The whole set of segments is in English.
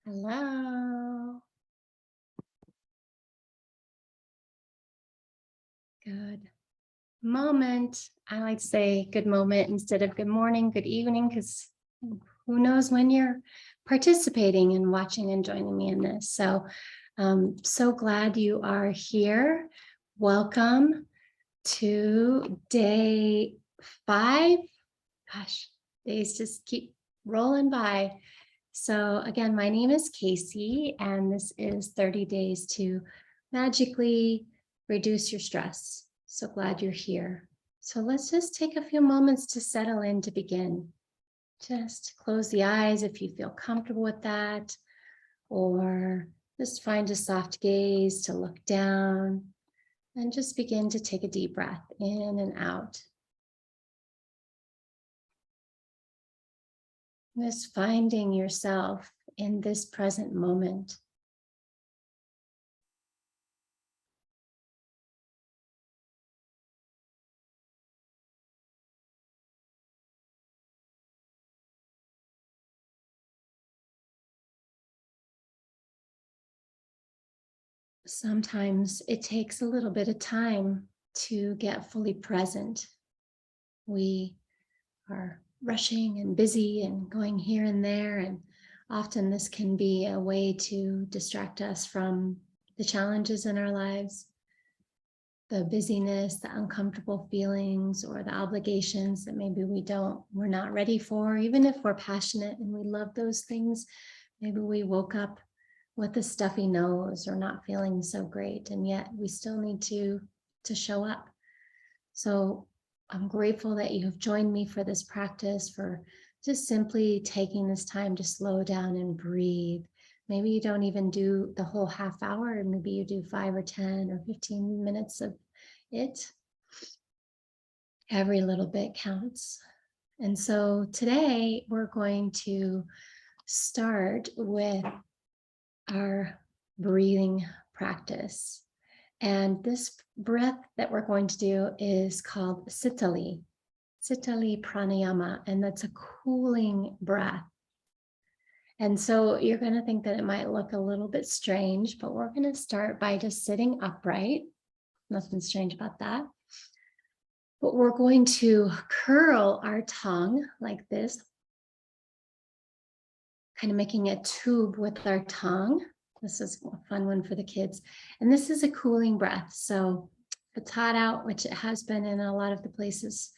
Hello. Good moment. I like to say good moment instead of good morning, good evening, because who knows when you're participating and watching and joining me in this. So glad you are here. Welcome to day 5. Gosh, days just keep rolling by. So again, my name is Casey, and this is 30 days to magically reduce your stress. So glad you're here. So let's just take a few moments to settle in to begin. Just close the eyes if you feel comfortable with that, or just find a soft gaze to look down and just begin to take a deep breath in and out. Just finding yourself in this present moment. Sometimes it takes a little bit of time to get fully present. We are rushing and busy and going here and there, and often this can be a way to distract us from the challenges in our lives, the busyness, the uncomfortable feelings, or the obligations that maybe we're not ready for. Even if we're passionate and we love those things, maybe we woke up with a stuffy nose or not feeling so great, and yet we still need to show up. So I'm grateful that you have joined me for this practice, for just simply taking this time to slow down and breathe. Maybe you don't even do the whole half hour, maybe you do 5 or 10 or 15 minutes of it. Every little bit counts. And so today we're going to start with our breathing practice. And this breath that we're going to do is called Sitali pranayama, and that's a cooling breath. And so you're going to think that it might look a little bit strange, but we're going to start by just sitting upright. Nothing strange about that. But we're going to curl our tongue like this, kind of making a tube with our tongue. This is a fun one for the kids. And this is a cooling breath. So if it's hot out, which it has been in a lot of the places,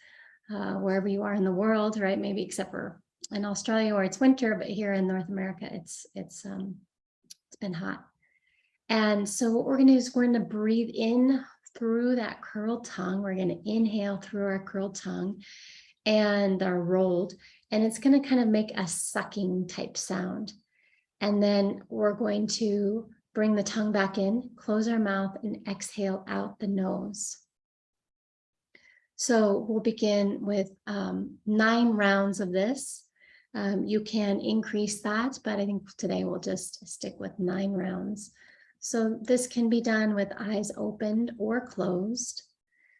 wherever you are in the world, right? Maybe except for in Australia where it's winter, but here in North America, it's been hot. And so what we're going to do is we're going to breathe in through that curled tongue. We're going to inhale through our curled tongue and our rolled, and it's going to kind of make a sucking type sound. And then we're going to bring the tongue back in, close our mouth, and exhale out the nose. So we'll begin with 9 rounds of this. You can increase that, but I think today we'll just stick with 9 rounds. So this can be done with eyes opened or closed.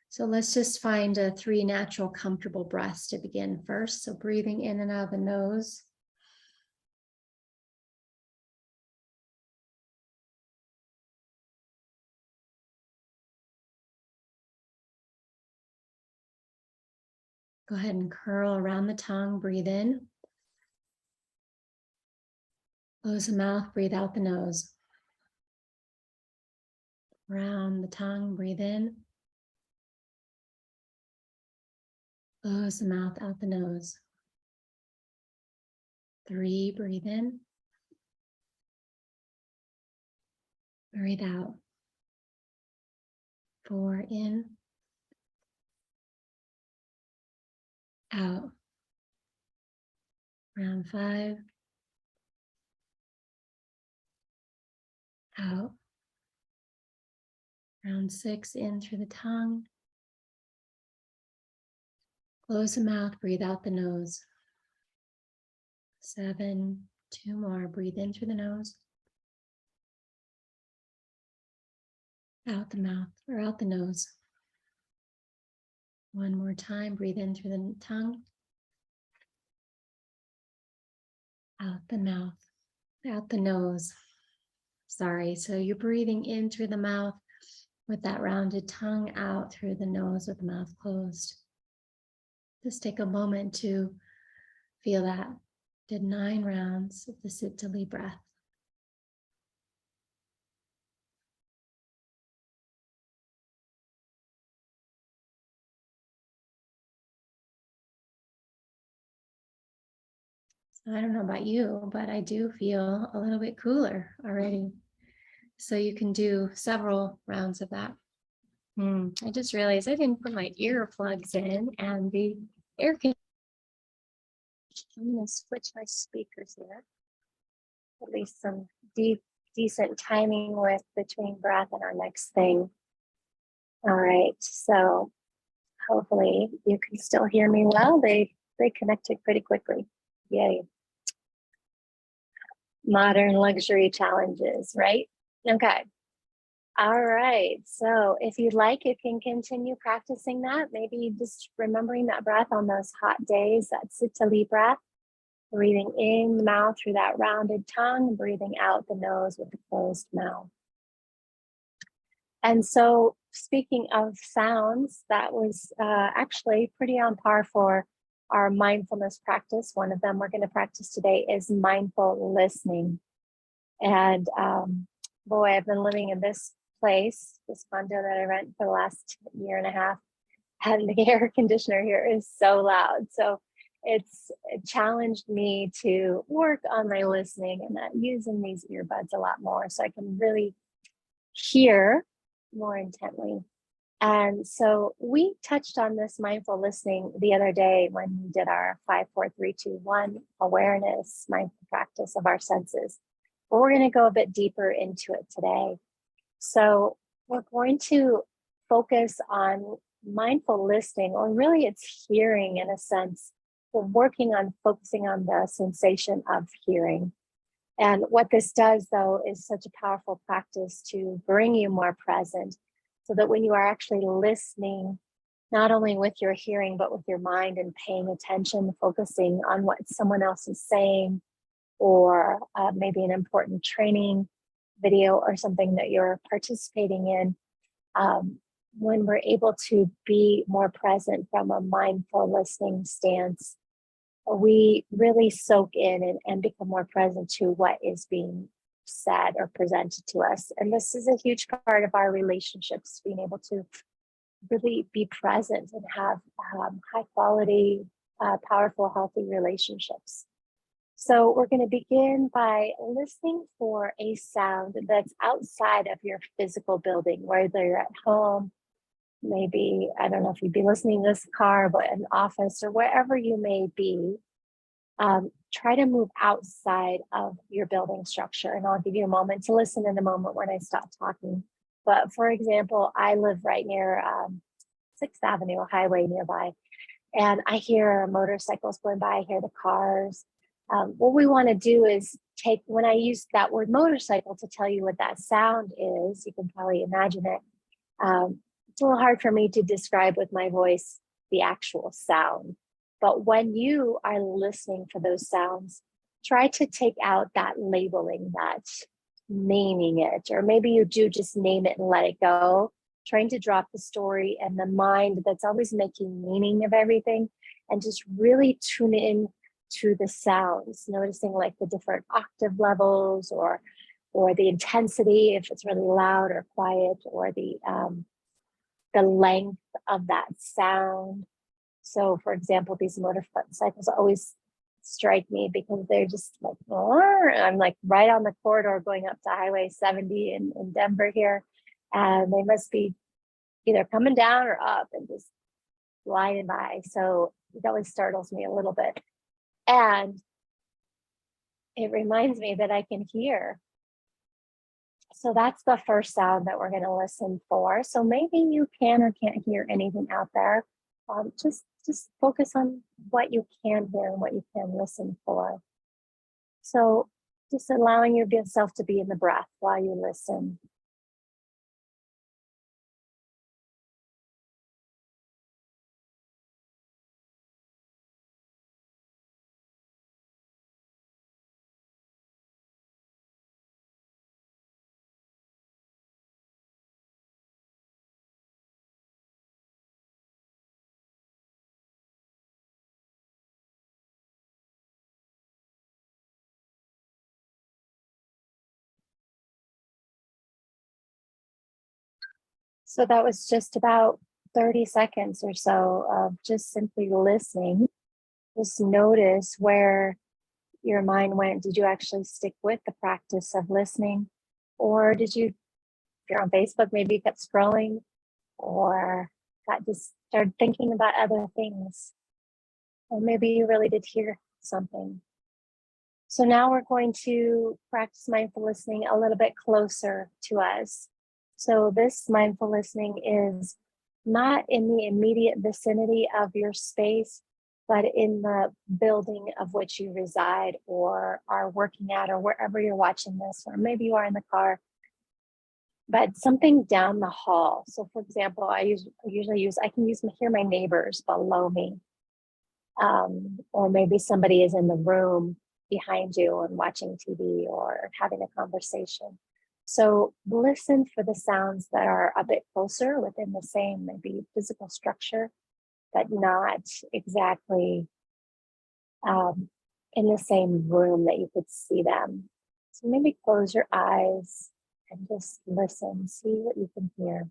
So let's just find 3 natural, comfortable breaths to begin first. So breathing in and out of the nose. Go ahead and curl around the tongue, breathe in. Close the mouth, breathe out the nose. Around the tongue, breathe in. Close the mouth, out the nose. 3, breathe in. Breathe out. 4, in. Out. Round 5. Out. Round 6, in through the tongue. Close the mouth, breathe out the nose. 7, 2 more, breathe in through the nose. Out the mouth or out the nose. 1 more time, breathe in through the tongue. Out the mouth. out the nose. Sorry. So you're breathing in through the mouth with that rounded tongue, out through the nose with the mouth closed. Just take a moment to feel that. Did 9 rounds of the Sitali breath. I don't know about you, but I do feel a little bit cooler already. So you can do several rounds of that. I just realized I didn't put my earplugs in, and the air conditioner. I'm going to switch my speakers here. At least some decent timing with between breath and our next thing. All right, so hopefully you can still hear me well. They connected pretty quickly. Yay. Modern luxury challenges, right? Okay. All right. So if you'd like, you can continue practicing that. Maybe just remembering that breath on those hot days, that Sitali breath. Breathing in the mouth through that rounded tongue, breathing out the nose with the closed mouth. And so speaking of sounds, that was actually pretty on par for our mindfulness practice. One of them we're going to practice today is mindful listening. And boy, I've been living in this place, this condo that I rent for the last year and a half, and the air conditioner here is so loud. So it challenged me to work on my listening and using these earbuds a lot more so I can really hear more intently. And so we touched on this mindful listening the other day when we did our 5, 4, 3, 2, 1 awareness mindful practice of our senses. But we're going to go a bit deeper into it today. So we're going to focus on mindful listening, or really it's hearing in a sense. We're working on focusing on the sensation of hearing. And what this does, though, is such a powerful practice to bring you more present so that when you are actually listening, not only with your hearing, but with your mind and paying attention, focusing on what someone else is saying, or maybe an important training video or something that you're participating in, when we're able to be more present from a mindful listening stance, we really soak in and become more present to what is being said or presented to us. And this is a huge part of our relationships, being able to really be present and have high quality, powerful, healthy relationships. So we're going to begin by listening for a sound that's outside of your physical building, whether you're at home, maybe, I don't know if you'd be listening to this car, but an office or wherever you may be. Try to move outside of your building structure, and I'll give you a moment to listen in a moment when I stop talking. But for example, I live right near 6th Avenue, a highway nearby, and I hear motorcycles going by, I hear the cars. What we want to do is when I use that word motorcycle to tell you what that sound is, you can probably imagine it. It's a little hard for me to describe with my voice the actual sound. But when you are listening for those sounds, try to take out that labeling, that naming it, or maybe you do just name it and let it go, trying to drop the story and the mind that's always making meaning of everything, and just really tune in to the sounds, noticing like the different octave levels or the intensity, if it's really loud or quiet, or the length of that sound. So for example, these motorcycles always strike me because they're just like, I'm like right on the corridor going up to Highway 70 in Denver here. And they must be either coming down or up and just gliding by. So it always startles me a little bit. And it reminds me that I can hear. So that's the first sound that we're going to listen for. So maybe you can or can't hear anything out there. Just focus on what you can hear and what you can listen for. So just allowing yourself to be in the breath while you listen. So that was just about 30 seconds or so of just simply listening. Just notice where your mind went. Did you actually stick with the practice of listening? Or did you, if you're on Facebook, maybe you kept scrolling or got just started thinking about other things? Or maybe you really did hear something. So now we're going to practice mindful listening a little bit closer to us. So this mindful listening is not in the immediate vicinity of your space, but in the building of which you reside or are working at, or wherever you're watching this, or maybe you are in the car, but something down the hall. So for example, I can hear my neighbors below me. Or maybe somebody is in the room behind you and watching TV or having a conversation. So listen for the sounds that are a bit closer within the same maybe physical structure, but not exactly in the same room that you could see them. So maybe close your eyes and just listen, see what you can hear.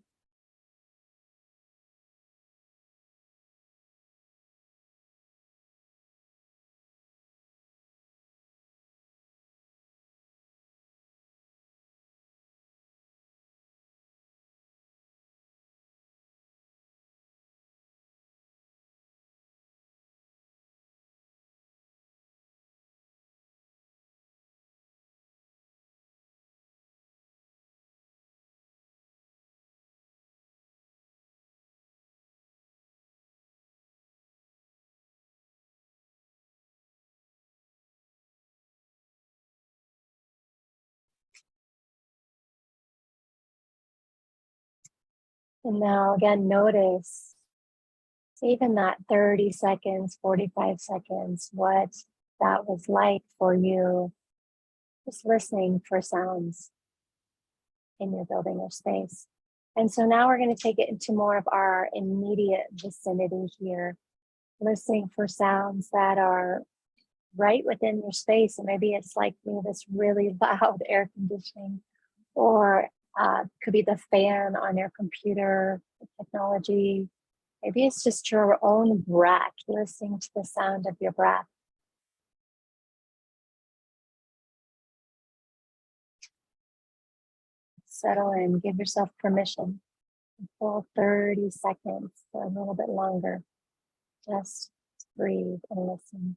And now again, notice even that 30 seconds, 45 seconds, what that was like for you, just listening for sounds in your building or space. And so now we're going to take it into more of our immediate vicinity here, listening for sounds that are right within your space. And maybe it's like me, this really loud air conditioning, or could be the fan on your computer, technology. Maybe it's just your own breath, listening to the sound of your breath. Settle in, give yourself permission. A full 30 seconds or a little bit longer. Just breathe and listen.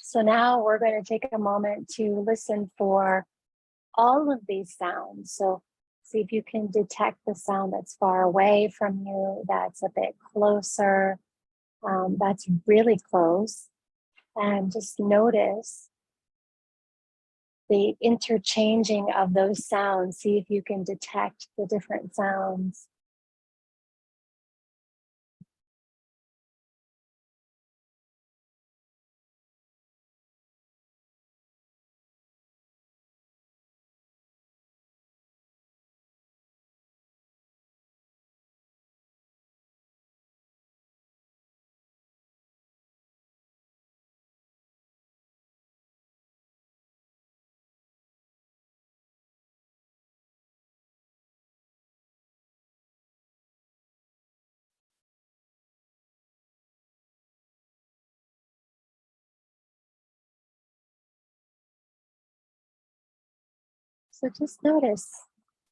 So now we're going to take a moment to listen for all of these sounds. So see if you can detect the sound that's far away from you, that's a bit closer, that's really close. And just notice the interchanging of those sounds. See if you can detect the different sounds. So just notice,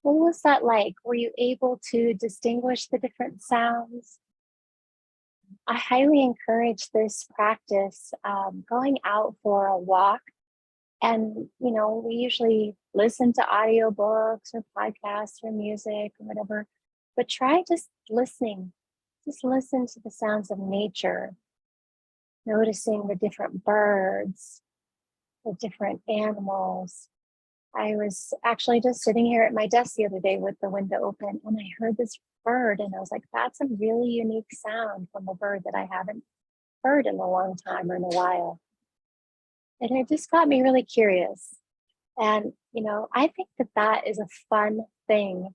what was that like? Were you able to distinguish the different sounds? I highly encourage this practice, going out for a walk. And, we usually listen to audiobooks or podcasts or music or whatever, but try just listening. Just listen to the sounds of nature, noticing the different birds, the different animals, I was actually just sitting here at my desk the other day with the window open, and I heard this bird, and I was like, that's a really unique sound from a bird that I haven't heard in a long time or in a while. And it just got me really curious. And, I think that that is a fun thing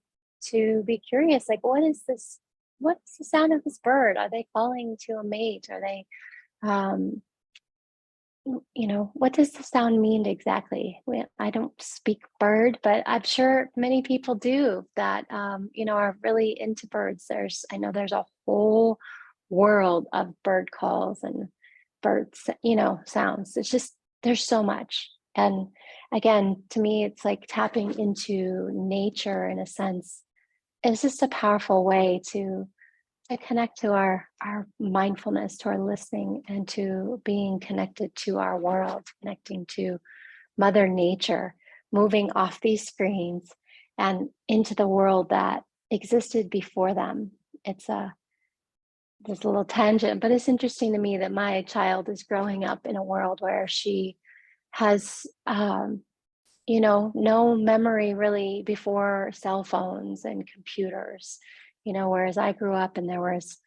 to be curious. Like, what is this? What's the sound of this bird? Are they calling to a mate? Are they, um, what does the sound mean exactly? I don't speak bird, but I'm sure many people do that, are really into birds. I know there's a whole world of bird calls and birds, sounds. It's just, there's so much. And again, to me, it's like tapping into nature in a sense. It's just a powerful way to connect to our mindfulness, to our listening, and to being connected to our world, connecting to Mother Nature, moving off these screens and into the world that existed before them. It's this little tangent, but it's interesting to me that my child is growing up in a world where she has no memory really before cell phones and computers, whereas I grew up and there was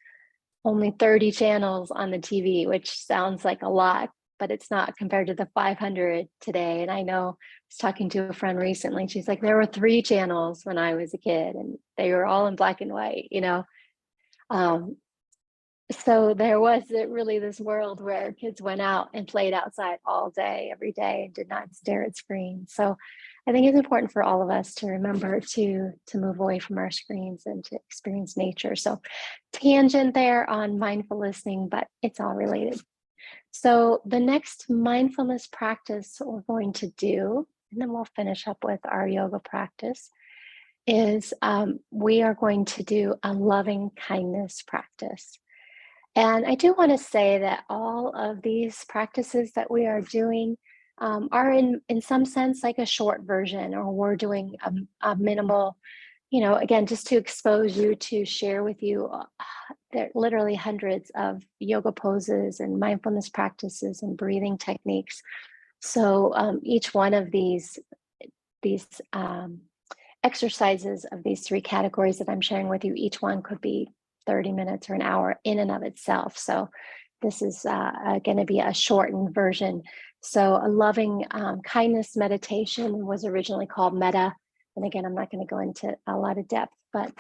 only 30 channels on the TV, which sounds like a lot, but it's not compared to the 500 today. And I know I was talking to a friend recently, she's like, there were 3 channels when I was a kid and they were all in black and white. Um, so there was really this world where kids went out and played outside all day, every day, and did not stare at screens. So I think it's important for all of us to remember to move away from our screens and to experience nature. So tangent there on mindful listening, but it's all related. So the next mindfulness practice we're going to do, and then we'll finish up with our yoga practice, is we are going to do a loving kindness practice. And I do want to say that all of these practices that we are doing are in some sense like a short version, or we're doing a minimal, again, just to expose you, to share with you. There are literally hundreds of yoga poses and mindfulness practices and breathing techniques. So each one of these exercises of these 3 categories that I'm sharing with you, each one could be 30 minutes or an hour in and of itself. So this is going to be a shortened version. So a loving kindness meditation was originally called metta. And again, I'm not going to go into a lot of depth, but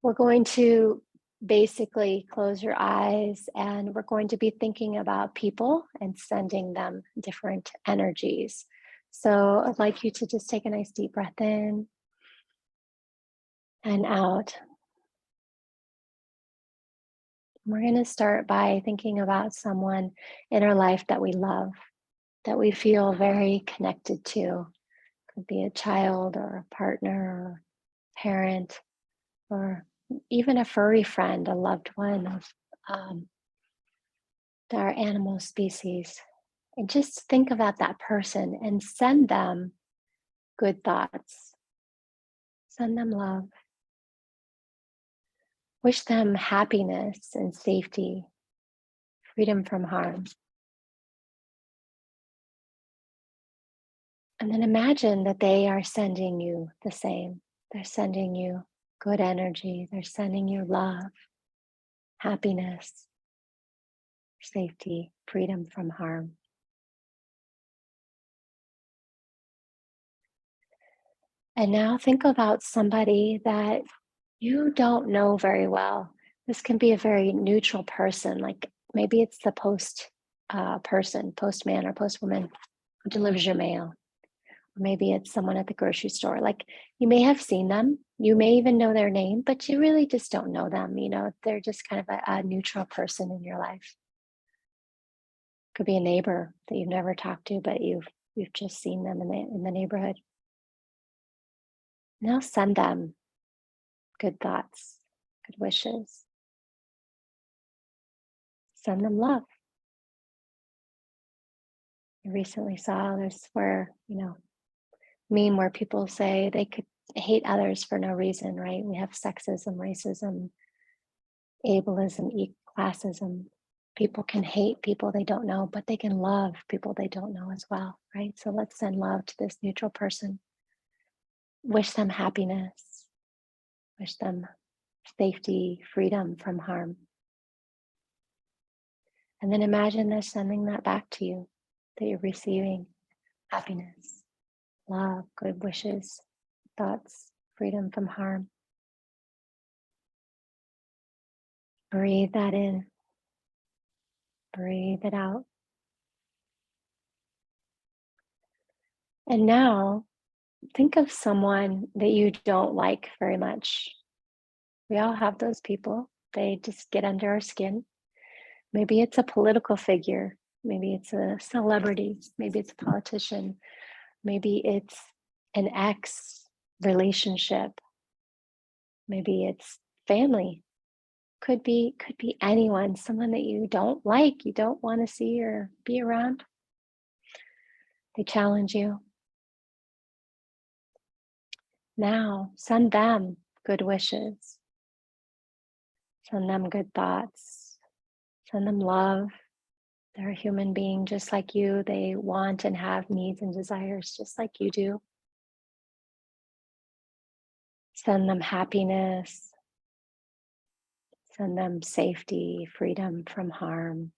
we're going to basically close your eyes and we're going to be thinking about people and sending them different energies. So I'd like you to just take a nice deep breath in and out. We're going to start by thinking about someone in our life that we love, that we feel very connected to. Could be a child or a partner or parent, or even a furry friend, a loved one of our animal species. And just think about that person and send them good thoughts. Send them love. Wish them happiness and safety, freedom from harm. And then imagine that they are sending you the same. They're sending you good energy. They're sending you love, happiness, safety, freedom from harm. And now think about somebody that you don't know very well. This can be a very neutral person, like maybe it's the postman or postwoman who delivers your mail. Maybe it's someone at the grocery store. Like, you may have seen them, you may even know their name, but you really just don't know them. They're just kind of a neutral person in your life. Could be a neighbor that you've never talked to, but you've just seen them in the neighborhood. Now send them good thoughts, good wishes. Send them love. I recently saw this meme where people say they could hate others for no reason, right? We have sexism, racism, ableism, classism. People can hate people they don't know, but they can love people they don't know as well, right? So let's send love to this neutral person. Wish them happiness. Wish them safety, freedom from harm. And then imagine they're sending that back to you, that you're receiving happiness, love, good wishes, thoughts, freedom from harm. Breathe that in. Breathe it out. And now think of someone that you don't like very much. We all have those people. They just get under our skin. Maybe it's a political figure. Maybe it's a celebrity. Maybe it's a politician. Maybe it's an ex relationship. Maybe it's family. Could be anyone, someone that you don't like, you don't want to see or be around. They challenge you. Now, send them good wishes. Send them good thoughts. Send them love. They're a human being just like you. They want and have needs and desires just like you do. Send them happiness. Send them safety, freedom from harm.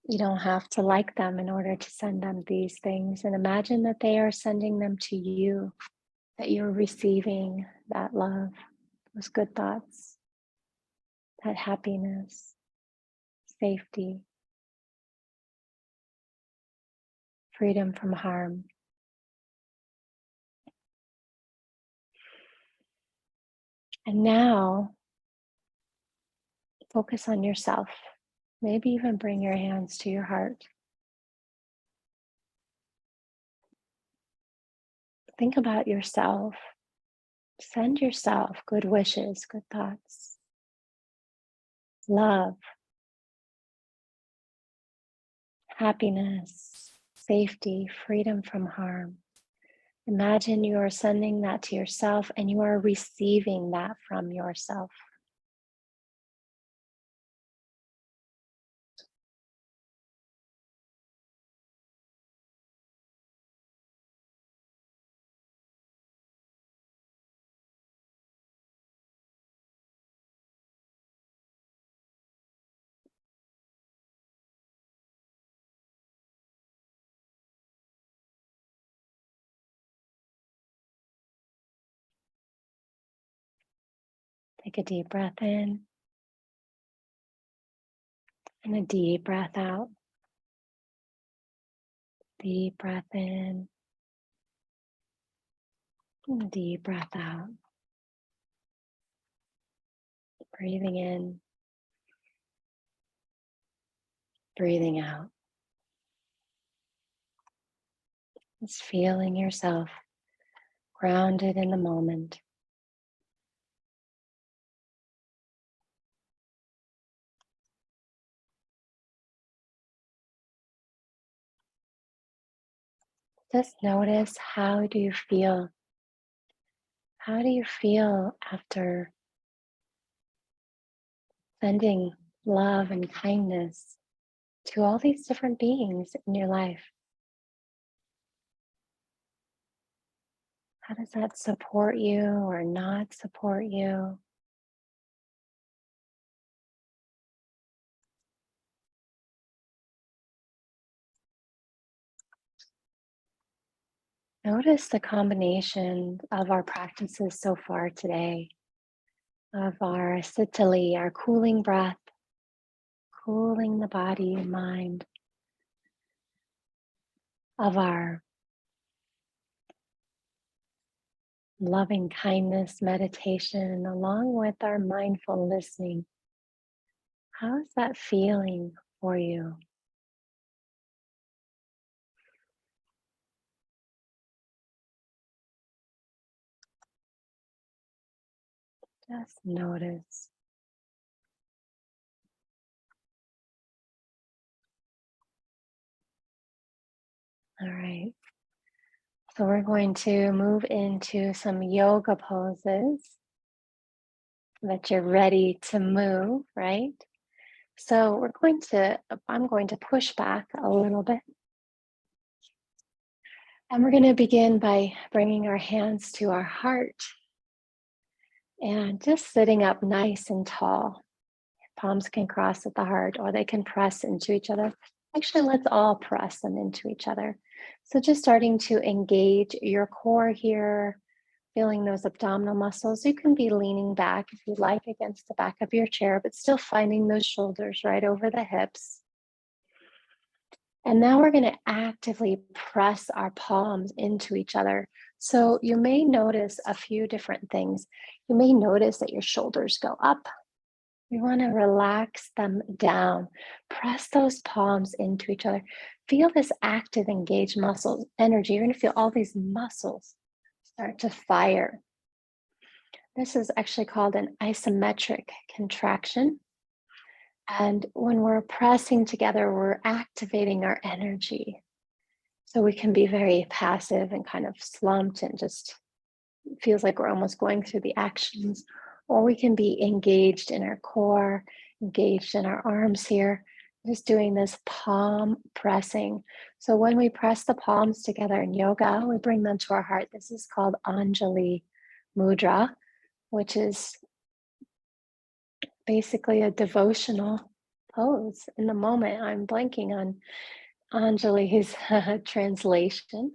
You don't have to like them in order to send them these things. And imagine that they are sending them to you, that you're receiving that love, those good thoughts, that happiness, safety, freedom from harm. And now, focus on yourself. Maybe even bring your hands to your heart. Think about yourself. Send yourself good wishes, good thoughts, love, happiness, safety, freedom from harm. Imagine you are sending that to yourself and you are receiving that from yourself. Take a deep breath in and a deep breath out. Deep breath in and a deep breath out. Breathing in, breathing out. Just feeling yourself grounded in the moment. Just notice, how do you feel? How do you feel after sending love and kindness to all these different beings in your life? How does that support you or not support you? Notice the combination of our practices so far today, of our Sitali, our cooling breath, cooling the body and mind, of our loving kindness meditation, along with our mindful listening. How is that feeling for you? Just notice. All right. So we're going to move into some yoga poses. that you're ready to move, right? So I'm going to push back a little bit. And we're going to begin by bringing our hands to our heart and just sitting up nice and tall. Palms can cross at the heart or they can press into each other. Actually, let's all press them into each other. So just starting to engage your core here, feeling those abdominal muscles. You can be leaning back if you'd like against the back of your chair, but still finding those shoulders right over the hips. And now we're going to actively press our palms into each other. So you may notice a few different things. You may notice that your shoulders go up. We want to relax them down. Press those palms into each other. Feel this active, engaged muscle energy. You're going to feel all these muscles start to fire. This is actually called an isometric contraction. And when we're pressing together, we're activating our energy. So we can be very passive and kind of slumped and just feels like we're almost going through the actions, or we can be engaged in our core, engaged in our arms here, just doing this palm pressing. So when we press the palms together in yoga, we bring them to our heart. This is called Anjali mudra, which is basically a devotional pose. In the moment, I'm blanking on Anjali's translation,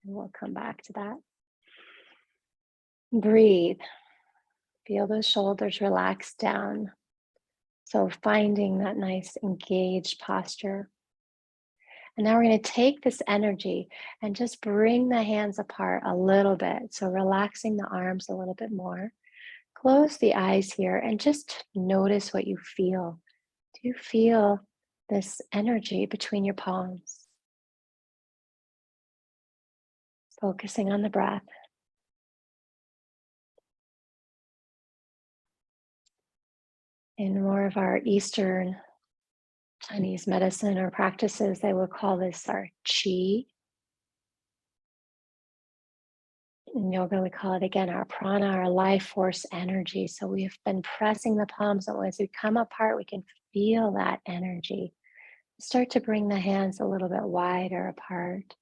and we'll come back to that. Breathe. Feel those shoulders relax down. So finding that nice engaged posture. And now we're going to take this energy and just bring the hands apart a little bit. So relaxing the arms a little bit more. Close the eyes here and just notice what you feel. Do you feel this energy between your palms? Focusing on the breath. In more of our Eastern Chinese medicine or practices, they will call this our qi. In yoga, we call it again our prana, our life force energy. So we've been pressing the palms, and as we come apart, we can feel that energy. Start to bring the hands a little bit wider apart.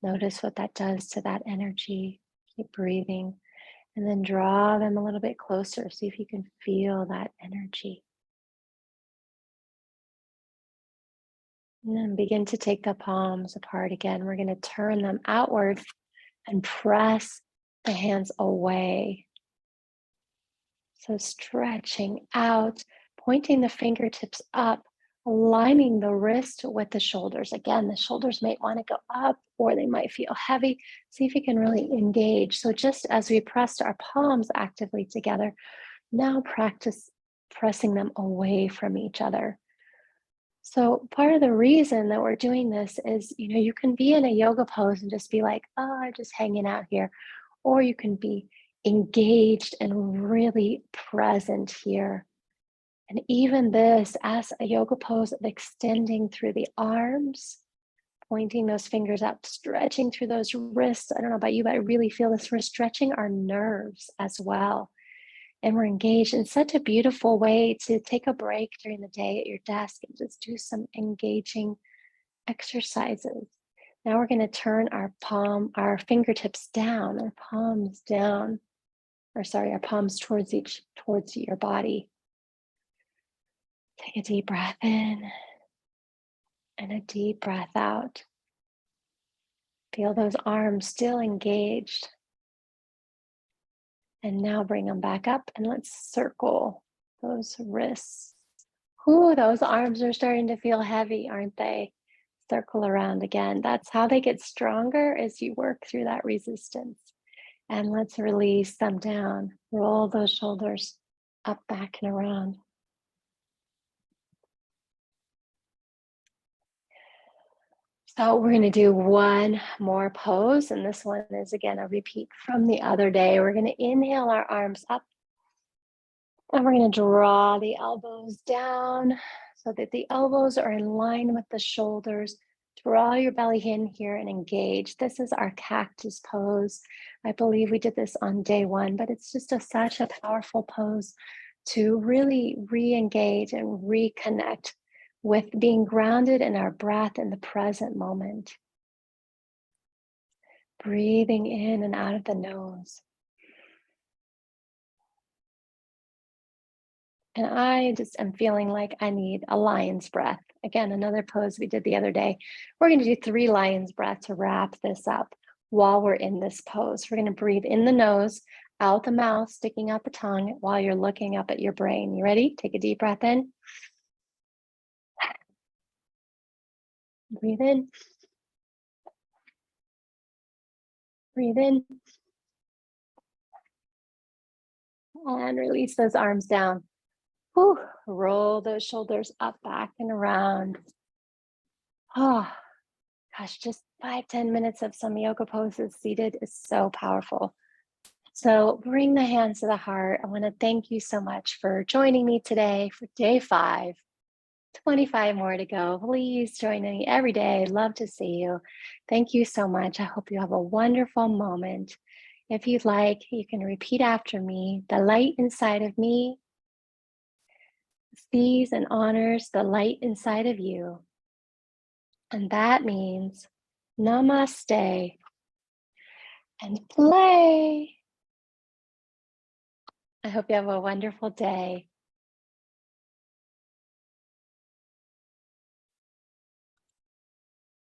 Notice what that does to that energy. Keep breathing, and then draw them a little bit closer. See if you can feel that energy. And then begin to take the palms apart again. We're going to turn them outward and press the hands away. So stretching out, pointing the fingertips up, aligning the wrist with the shoulders. Again, the shoulders might want to go up or they might feel heavy. See if you can really engage. So just as we pressed our palms actively together, now practice pressing them away from each other. So part of the reason that we're doing this is, you can be in a yoga pose and just be like, oh, I'm just hanging out here. Or you can be engaged and really present here. And even this, as a yoga pose of extending through the arms, pointing those fingers up, stretching through those wrists. I don't know about you, but I really feel this. We're stretching our nerves as well. And we're engaged in such a beautiful way to take a break during the day at your desk and just do some engaging exercises. Now we're going to turn our fingertips down, our palms down, our palms towards your body. Take a deep breath in and a deep breath out. Feel those arms still engaged. And now bring them back up and let's circle those wrists. Ooh, those arms are starting to feel heavy, aren't they? Circle around again. That's how they get stronger as you work through that resistance. And let's release them down. Roll those shoulders up, back, and around. So we're going to do one more pose. And this one is, again, a repeat from the other day. We're going to inhale our arms up. And we're going to draw the elbows down so that the elbows are in line with the shoulders. Draw your belly in here and engage. This is our cactus pose. I believe we did this on day one, but it's just such a powerful pose to really re-engage and reconnect with being grounded in our breath in the present moment. Breathing in and out of the nose. And I just am feeling like I need a lion's breath. Again, another pose we did the other day. We're going to do 3 lion's breath to wrap this up while we're in this pose. We're going to breathe in the nose, out the mouth, sticking out the tongue while you're looking up at your brain. You ready? Take a deep breath in. Breathe in. Breathe in. And release those arms down. Whew. Roll those shoulders up, back, and around. Oh, gosh, just 5-10 minutes of some yoga poses seated is so powerful. So bring the hands to the heart. I want to thank you so much for joining me today for day 5. 25 more to go. Please join me every day. Love to see you. Thank you so much. I hope you have a wonderful moment. If you'd like, you can repeat after me. The light inside of me sees and honors the light inside of you. And that means namaste and play. I hope you have a wonderful day.